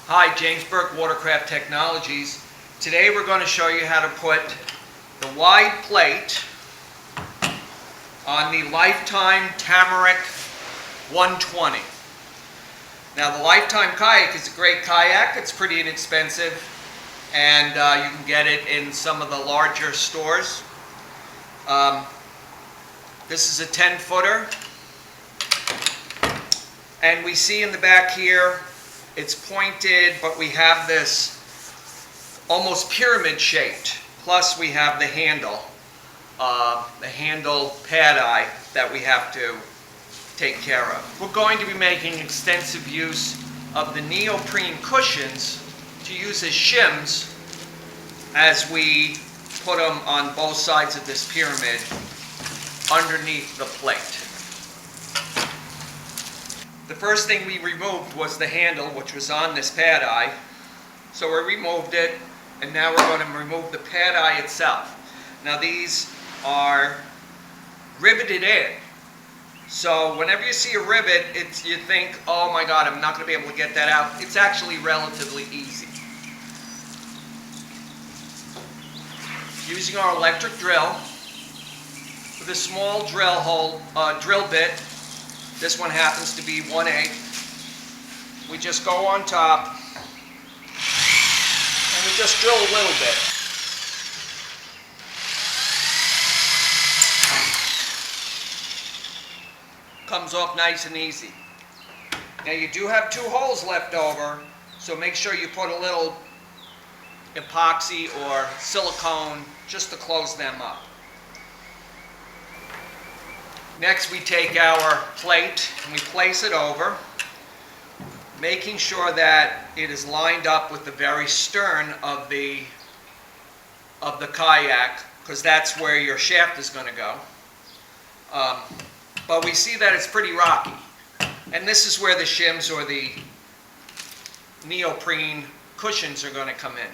Hi, James Burke, Watercraft Technologies. Today we're going to show you how to put the wide plate on the Lifetime Tamarak 120. Now the Lifetime kayak is a great kayak. It's pretty inexpensive and you can get it in some of the larger stores. This is a 10-footer, and we see in the back here it's pointed, but we have this almost pyramid shaped. Plus we have the handle pad eye that we have to take care of. We're going to be making extensive use of the neoprene cushions to use as shims as we put them on both sides of this pyramid underneath the plate. The first thing we removed was the handle, which was on this pad eye. So we removed it, and now we're going to remove the pad eye itself. Now these are riveted in. So whenever you see a rivet, you think, oh my God, I'm not going to be able to get that out. It's actually relatively easy. Using our electric drill with a small drill bit. This one happens to be 1/8. We just go on top and we just drill a little bit. Comes off nice and easy. Now you do have 2 holes left over, so make sure you put a little epoxy or silicone just to close them up. Next we take our plate and we place it over, making sure that it is lined up with the very stern of the kayak, because that's where your shaft is going to go. But we see that it's pretty rocky, and this is where the shims or the neoprene cushions are going to come in.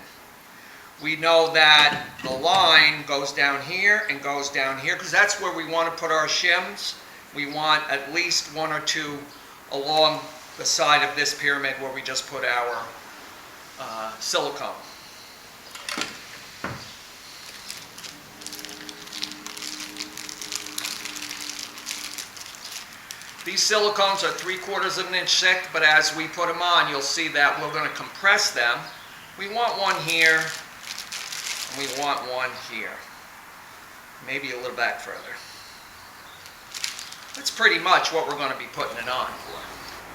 We know that the line goes down here and goes down here because that's where we want to put our shims. We want at least 1 or 2 along the side of this pyramid where we just put our silicone. These silicones are 3/4 of an inch thick, but as we put them on, you'll see that we're going to compress them. We want one here. We want one here, maybe a little back further. That's pretty much what we're going to be putting it on.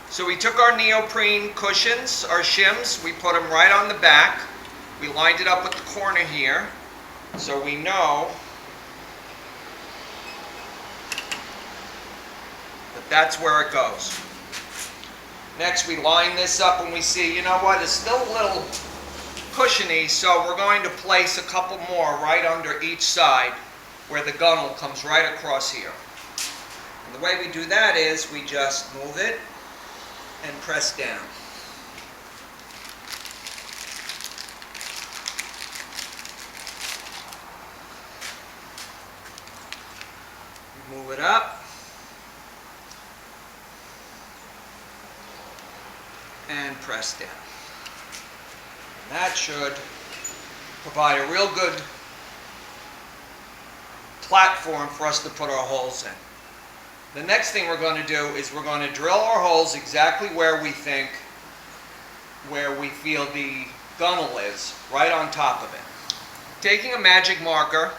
So we took our neoprene cushions, our shims, we put them right on the back. We lined it up with the corner here, so we know that that's where it goes. Next we line this up and we see, you know what, it's still a little cushiony, so we're going to place a couple more right under each side where the gunnel comes right across here. And the way we do that is we just move it and press down. Move it up and press down. That should provide a real good platform for us to put our holes in. The next thing we're going to do is we're going to drill our holes exactly where we feel the gunnel is, right on top of it. Taking a magic marker,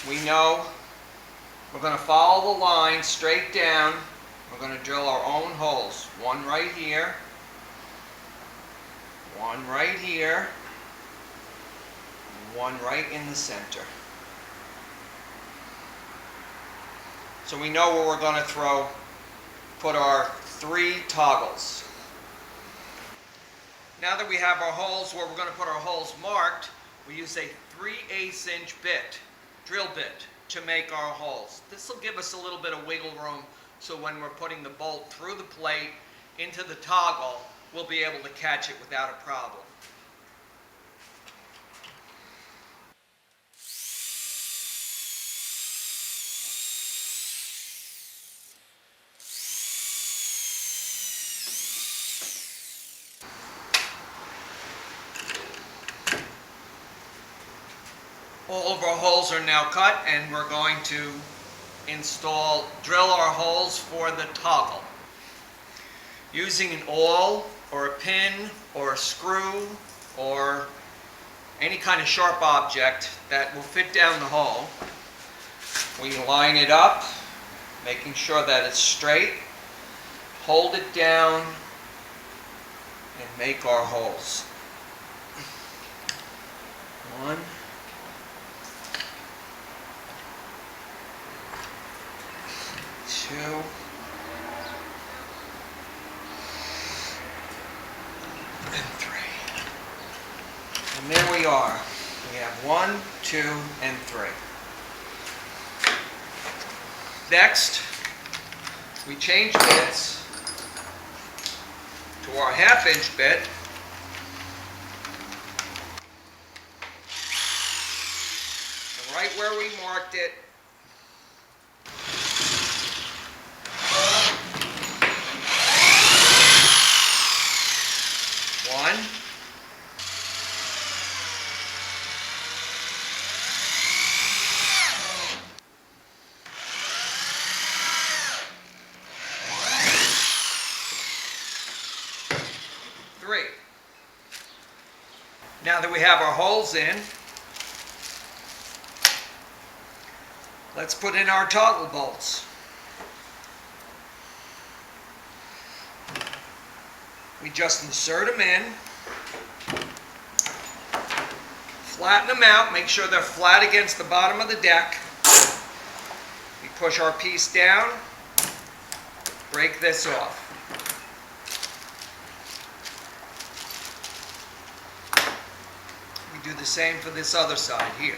we know we're going to follow the line straight down. We're going to drill our own holes. One right here. One right here, one right in the center. So we know where we're going to put our 3 toggles. Now that we have our holes where we're going to put our holes marked, we use a 3/8 inch drill bit, to make our holes. This will give us a little bit of wiggle room, so when we're putting the bolt through the plate into the toggle, we'll be able to catch it without a problem. All of our holes are now cut, and we're going to drill our holes for the toggle. Using an awl or a pin or a screw or any kind of sharp object that will fit down the hole, we line it up, making sure that it's straight, hold it down, and make our holes. 1, 2, and 3. And there we are. We have 1, 2, and 3. Next, we change bits to our 1/2-inch bit. And right where we marked it, one, 3. Now that we have our holes in, let's put in our toggle bolts. We just insert them in, flatten them out, make sure they're flat against the bottom of the deck. We push our piece down, break this off. We do the same for this other side here.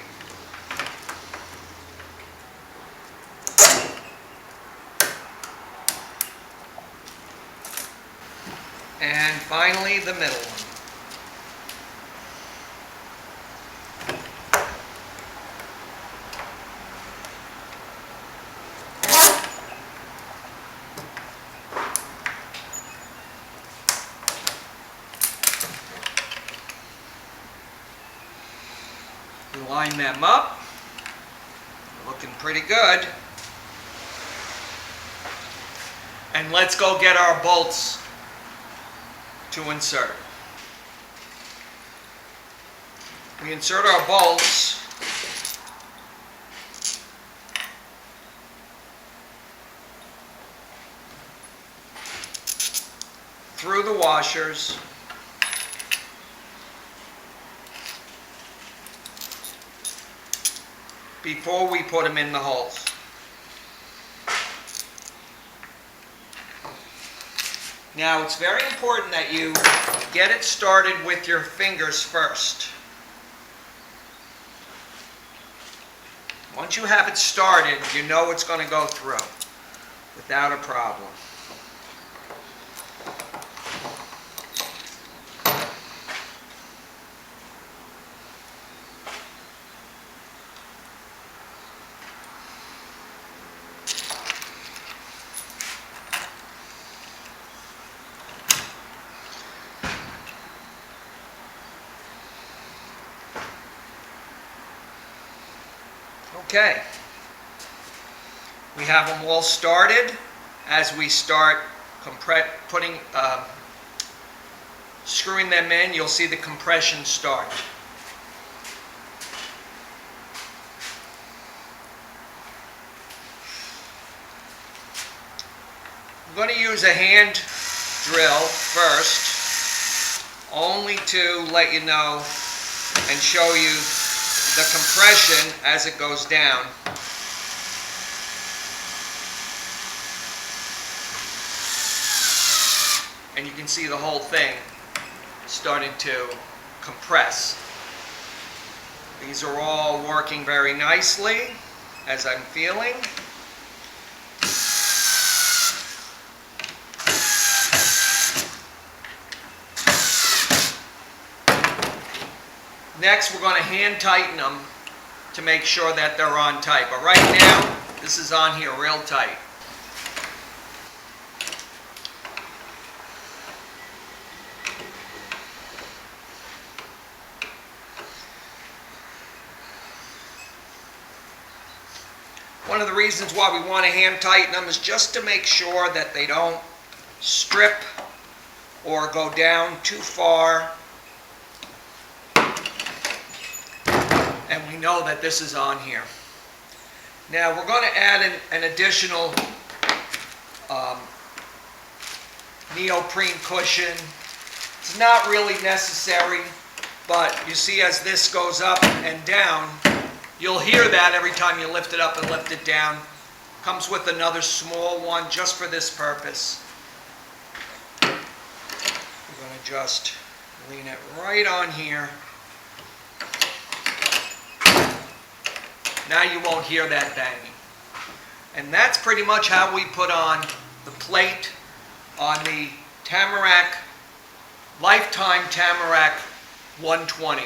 And finally, the middle one. We line them up. Looking pretty good. And let's go get our bolts to insert. We insert our bolts through the washers before we put them in the holes. Now, it's very important that you get it started with your fingers first. Once you have it started, you know it's going to go through without a problem. Okay, we have them all started. As we start screwing them in, you'll see the compression start. I'm going to use a hand drill first, only to let you know and show you the compression as it goes down. And you can see the whole thing starting to compress. These are all working very nicely, as I'm feeling. Next, we're going to hand tighten them to make sure that they're on tight. But right now, this is on here real tight. One of the reasons why we want to hand tighten them is just to make sure that they don't strip or go down too far. And we know that this is on here. Now we're going to add an additional neoprene cushion. It's not really necessary, but you see as this goes up and down, you'll hear that every time you lift it up and lift it down. Comes with another small one just for this purpose. We're going to just lean it right on here. Now you won't hear that banging. And that's pretty much how we put on the plate on the Tamarack, Lifetime Tamarak 120.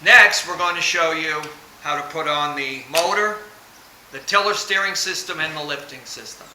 Next, we're going to show you how to put on the motor, the tiller steering system, and the lifting system.